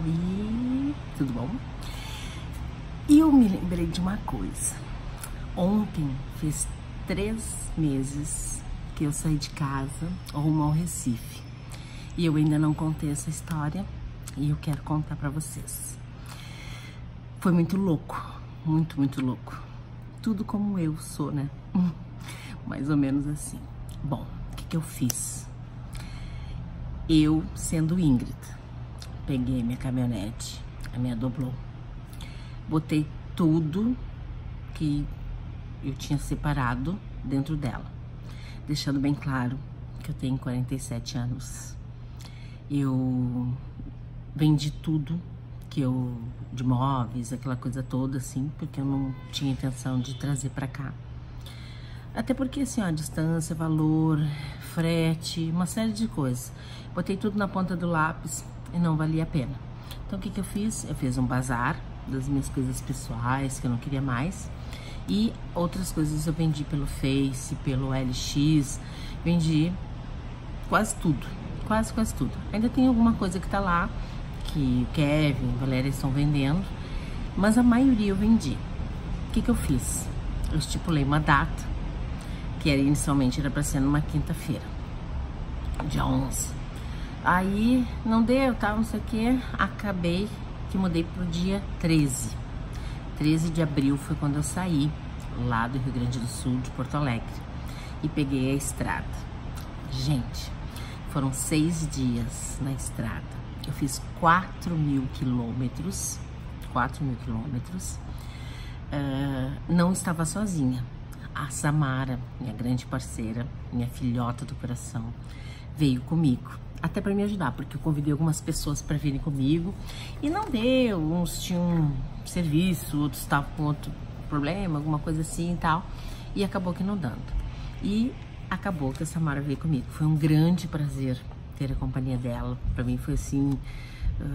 Oi, tudo bom? E eu me lembrei de uma coisa. Ontem fez 3 meses que eu saí de casa rumo ao Recife. E eu ainda não contei essa história e eu quero contar pra vocês. Foi muito louco, muito louco. Tudo como eu sou, né? Mais ou menos assim. Bom, o que eu fiz? Eu, sendo Ingrid, peguei minha caminhonete, a minha Doblô, botei tudo que eu tinha separado dentro dela, deixando bem claro que eu tenho 47 anos. Eu vendi tudo que eu, de móveis, aquela coisa toda assim, porque eu não tinha intenção de trazer pra cá. Até porque assim, ó, a distância, valor, frete, uma série de coisas. Botei tudo na ponta do lápis e não valia a pena. Então o que eu fiz? Eu fiz um bazar das minhas coisas pessoais que eu não queria mais. E outras coisas eu vendi pelo Face, pelo LX, vendi quase tudo, quase tudo. Ainda tem alguma coisa que tá lá, que o Kevin, a Valéria estão vendendo, mas a maioria eu vendi. O que eu fiz? Eu estipulei uma data, que inicialmente era para ser numa quinta-feira, dia 11. Aí não deu, tal, não sei o que, acabei que mudei pro dia 13. 13 de abril foi quando eu saí lá do Rio Grande do Sul, de Porto Alegre, e peguei a estrada. Gente, foram 6 dias na estrada. Eu fiz 4.000 quilômetros, 4.000 quilômetros. Não estava sozinha. A Samara, minha grande parceira, minha filhota do coração, veio comigo, até para me ajudar, porque eu convidei algumas pessoas para virem comigo e não deu. Uns tinham serviço, outros estavam com outro problema, alguma coisa assim e tal, e acabou que não dando. E acabou que a Samara veio comigo. Foi um grande prazer ter a companhia dela. Para mim foi assim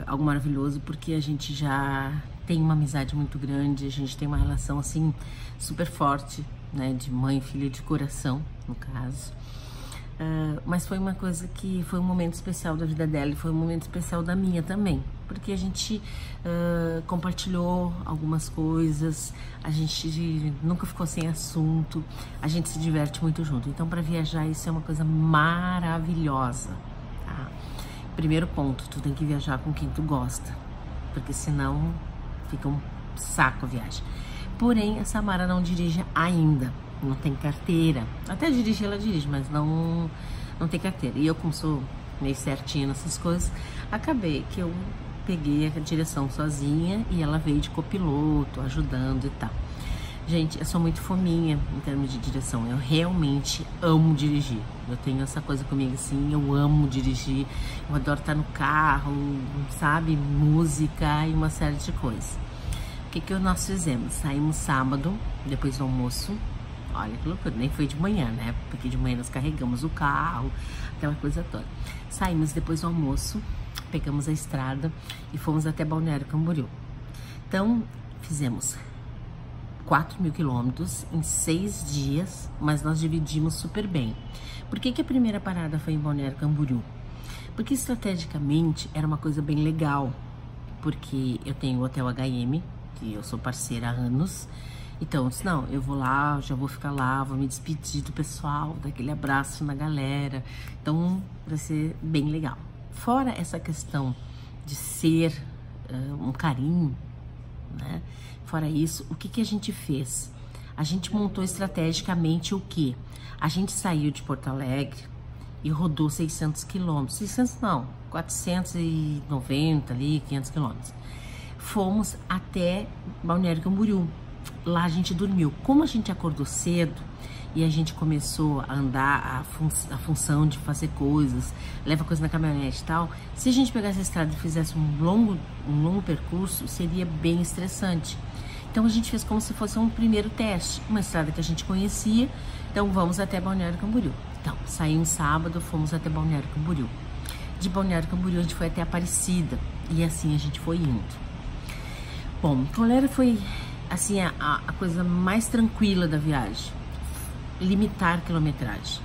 algo maravilhoso, porque a gente já tem uma amizade muito grande, a gente tem uma relação assim super forte, né, de mãe e filha de coração, no caso. Mas foi uma coisa que foi um momento especial da vida dela e foi um momento especial da minha também, porque a gente compartilhou algumas coisas, a gente nunca ficou sem assunto, a gente se diverte muito junto. Então, para viajar, isso é uma coisa maravilhosa, tá? Primeiro ponto, tu tem que viajar com quem tu gosta, porque senão fica um saco a viagem. Porém, a Samara não dirige ainda, não tem carteira. Até dirigir, ela dirige, mas não tem carteira. E eu, como sou meio certinha nessas coisas, acabei que eu peguei a direção sozinha e ela veio de copiloto, ajudando e tal. Gente, eu sou muito fominha em termos de direção. Eu realmente amo dirigir. Eu tenho essa coisa comigo assim, eu amo dirigir. Eu adoro estar no carro, sabe? Música e uma série de coisas. O que nós fizemos? Saímos sábado, depois do almoço. Olha que loucura, nem foi de manhã, né? Porque de manhã nós carregamos o carro, aquela coisa toda. Saímos depois do almoço, pegamos a estrada e fomos até Balneário Camboriú. Então, fizemos 4.000 quilômetros em 6 dias, mas nós dividimos super bem. Por que a primeira parada foi em Balneário Camboriú? Porque estrategicamente era uma coisa bem legal, porque eu tenho o Hotel HM, que eu sou parceira há anos. Então eu disse, não, eu vou lá, já vou ficar lá, vou me despedir do pessoal, daquele abraço na galera. Então vai ser bem legal. Fora essa questão de ser um carinho, né? Fora isso, o que a gente fez? A gente montou estrategicamente o quê? A gente saiu de Porto Alegre e rodou 600 quilômetros. 600 não, 490 ali, 500 quilômetros. Fomos até Balneário Camboriú. Lá a gente dormiu. Como a gente acordou cedo e a gente começou a andar a função de fazer coisas, leva coisa na caminhonete e tal, se a gente pegasse a estrada e fizesse um longo percurso, seria bem estressante. Então a gente fez como se fosse um primeiro teste, uma estrada que a gente conhecia. Então vamos até Balneário Camboriú. Então saímos sábado, fomos até Balneário Camboriú. De Balneário Camboriú a gente foi até Aparecida e assim a gente foi indo. Bom, qual foi assim a coisa mais tranquila da viagem? Limitar a quilometragem.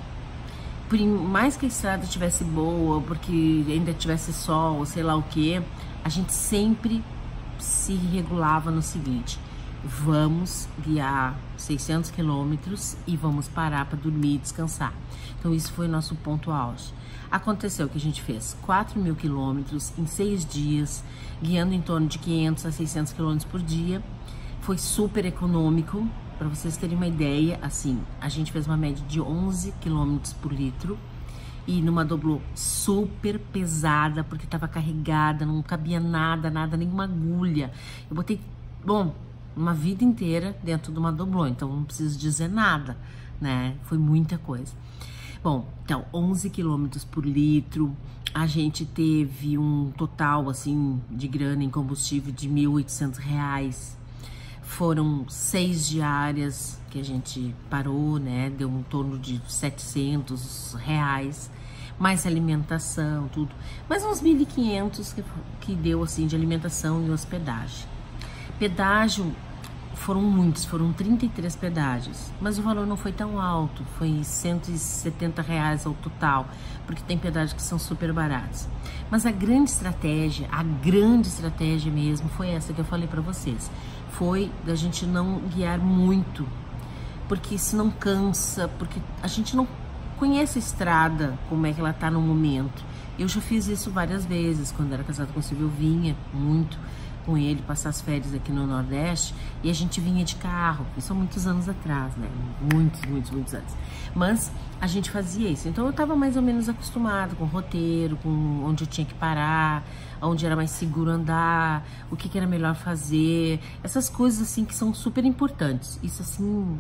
por mais que a estrada estivesse boa, porque ainda tivesse sol, sei lá o que, a gente sempre se regulava no seguinte: vamos guiar 600 quilômetros e vamos parar para dormir e descansar. Então isso foi o nosso ponto auge. Aconteceu que a gente fez 4.000 quilômetros em 6 dias, guiando em torno de 500 a 600 quilômetros por dia. Foi super econômico. Para vocês terem uma ideia, assim, a gente fez uma média de 11 quilômetros por litro e numa doblô super pesada, porque estava carregada, não cabia nada, nenhuma agulha. Eu botei, bom, uma vida inteira dentro de uma doblô, então não preciso dizer nada, né? Foi muita coisa. Bom, então, 11 quilômetros por litro, a gente teve um total, assim, de grana em combustível de R$ 1.800. Foram 6 diárias que a gente parou, né? Deu um torno de R$ 700, mais alimentação, tudo. Mais uns 1.500 que deu, assim, de alimentação e hospedagem. Pedágio, foram muitos, foram 33 pedágios, mas o valor não foi tão alto, foi R$ 170 ao total, porque tem pedágios que são super baratos. Mas a grande estratégia mesmo foi essa que eu falei para vocês, foi da gente não guiar muito, porque senão cansa, porque a gente não conhece a estrada, como é que ela tá no momento. Eu já fiz isso várias vezes, quando era casada com o Silvio, eu vinha muito com ele passar as férias aqui no Nordeste e a gente vinha de carro, isso há muitos anos atrás, né? Muitos anos. Mas a gente fazia isso, então eu tava mais ou menos acostumada com o roteiro, com onde eu tinha que parar, onde era mais seguro andar, o que era melhor fazer, essas coisas assim que são super importantes. Isso assim,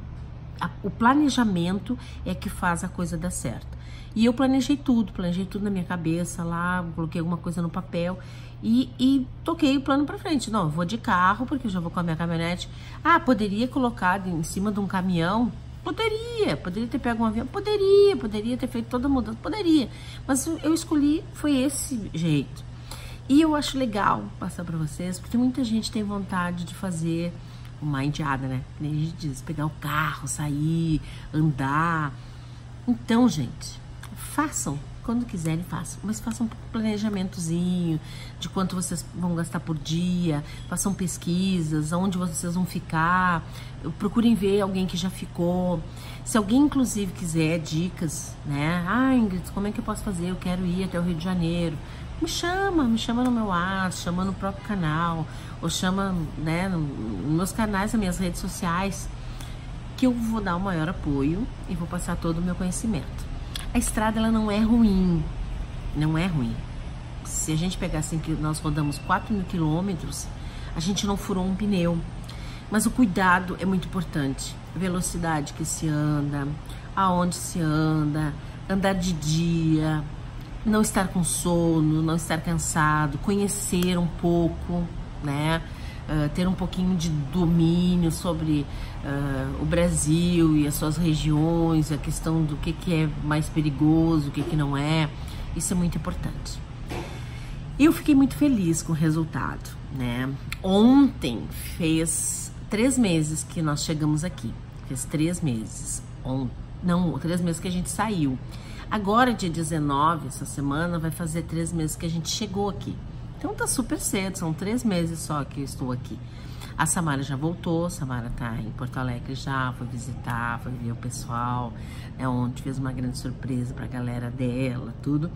o planejamento é que faz a coisa dar certo. E eu planejei tudo na minha cabeça lá, coloquei alguma coisa no papel e toquei o plano pra frente. Não, eu vou de carro porque eu já vou com a minha caminhonete. Ah, poderia colocar em cima de um caminhão? Poderia ter pego um avião? Poderia ter feito toda a mudança? Poderia. Mas eu escolhi, foi esse jeito. E eu acho legal passar pra vocês, porque muita gente tem vontade de fazer uma indiada, né? Nem a gente diz, pegar o carro, sair, andar. Então, gente, façam, quando quiserem façam, mas façam um planejamentozinho de quanto vocês vão gastar por dia, façam pesquisas, onde vocês vão ficar, procurem ver alguém que já ficou. Se alguém, inclusive, quiser dicas, né? Ah, Ingrid, como é que eu posso fazer? Eu quero ir até o Rio de Janeiro. Me chama no meu WhatsApp, chama no próprio canal, ou chama, né, nos meus canais, nas minhas redes sociais, que eu vou dar o maior apoio e vou passar todo o meu conhecimento. A estrada, ela não é ruim, Se a gente pegar assim, que nós rodamos 4.000 quilômetros, a gente não furou um pneu. Mas o cuidado é muito importante. A velocidade que se anda, aonde se anda, andar de dia, não estar com sono, não estar cansado, conhecer um pouco, né? Ter um pouquinho de domínio sobre o Brasil e as suas regiões, a questão do que é mais perigoso, o que não é, isso é muito importante. Eu fiquei muito feliz com o resultado, né? Ontem fez 3 meses que nós chegamos aqui, fez 3 meses, não, 3 meses que a gente saiu. Agora, dia 19, essa semana, vai fazer 3 meses que a gente chegou aqui. Então tá super cedo, são 3 meses só que eu estou aqui. A Samara já voltou, a Samara tá em Porto Alegre já, foi visitar, foi ver o pessoal, né, ontem fez uma grande surpresa pra galera dela, tudo.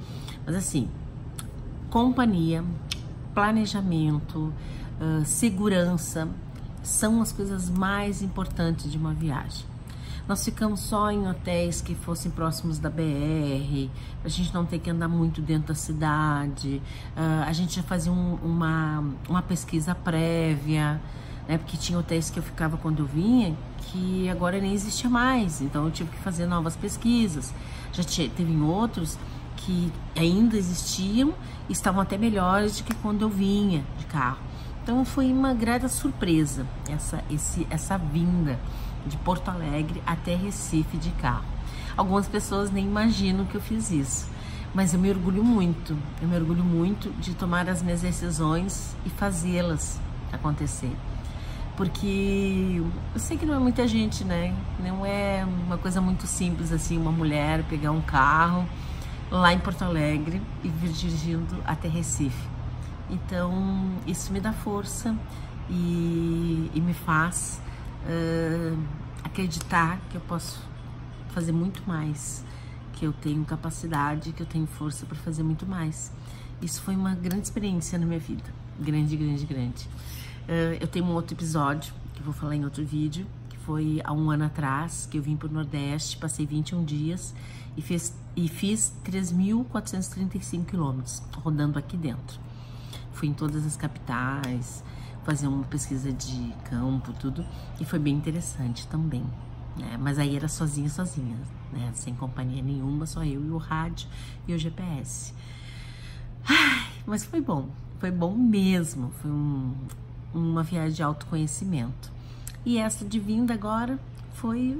Mas assim, companhia, planejamento, segurança, são as coisas mais importantes de uma viagem. Nós ficamos só em hotéis que fossem próximos da BR, a gente não ter que andar muito dentro da cidade. A gente já fazia uma pesquisa prévia, né? Porque tinha hotéis que eu ficava quando eu vinha, que agora nem existia mais, então eu tive que fazer novas pesquisas. Teve outros que ainda existiam e estavam até melhores do que quando eu vinha de carro. Então foi uma grata surpresa essa vinda de Porto Alegre até Recife de carro. Algumas pessoas nem imaginam que eu fiz isso, mas eu me orgulho muito de tomar as minhas decisões e fazê-las acontecer. porque eu sei que não é muita gente, né? Não é uma coisa muito simples assim, uma mulher pegar um carro lá em Porto Alegre e vir dirigindo até Recife. Então isso me dá força e me faz acreditar que eu posso fazer muito mais, que eu tenho capacidade, que eu tenho força para fazer muito mais. Isso foi uma grande experiência na minha vida, grande. Eu tenho um outro episódio que eu vou falar em outro vídeo, que foi há um ano atrás, que eu vim para o Nordeste, passei 21 dias e fiz 3.435 quilômetros rodando aqui dentro. Fui em todas as capitais, fazer uma pesquisa de campo, tudo, e foi bem interessante também, né? Mas aí era sozinha, né? Sem companhia nenhuma, só eu e o rádio e o GPS. Ai, mas foi bom mesmo, foi uma viagem de autoconhecimento. E essa de vinda agora foi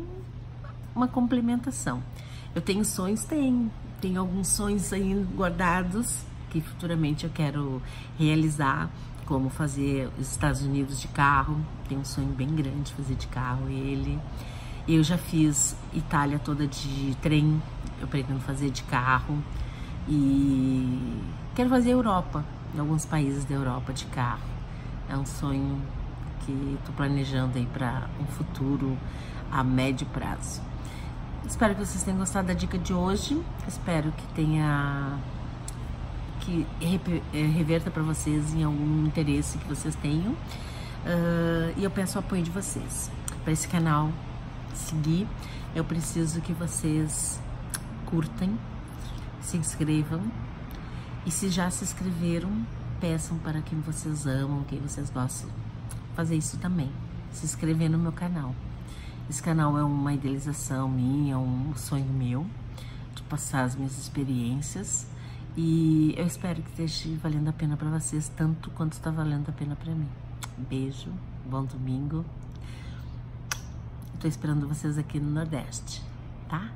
uma complementação. Eu tenho sonhos? Tenho alguns sonhos aí guardados que futuramente eu quero realizar, como fazer os Estados Unidos de carro. Tenho um sonho bem grande de fazer de carro ele. Eu já fiz Itália toda de trem, eu pretendo fazer de carro. E quero fazer Europa, em alguns países da Europa de carro. É um sonho que estou planejando aí para um futuro a médio prazo. Espero que vocês tenham gostado da dica de hoje. Espero que reverta para vocês em algum interesse que vocês tenham. E eu peço o apoio de vocês para esse canal seguir. Eu preciso que vocês curtem, se inscrevam, e se já se inscreveram, peçam para quem vocês amam, quem vocês gostam, fazer isso também, se inscrever no meu canal. Esse canal é uma idealização minha, um sonho meu, de passar as minhas experiências, e eu espero que esteja valendo a pena para vocês, tanto quanto está valendo a pena para mim. Beijo, bom domingo, estou esperando vocês aqui no Nordeste, tá?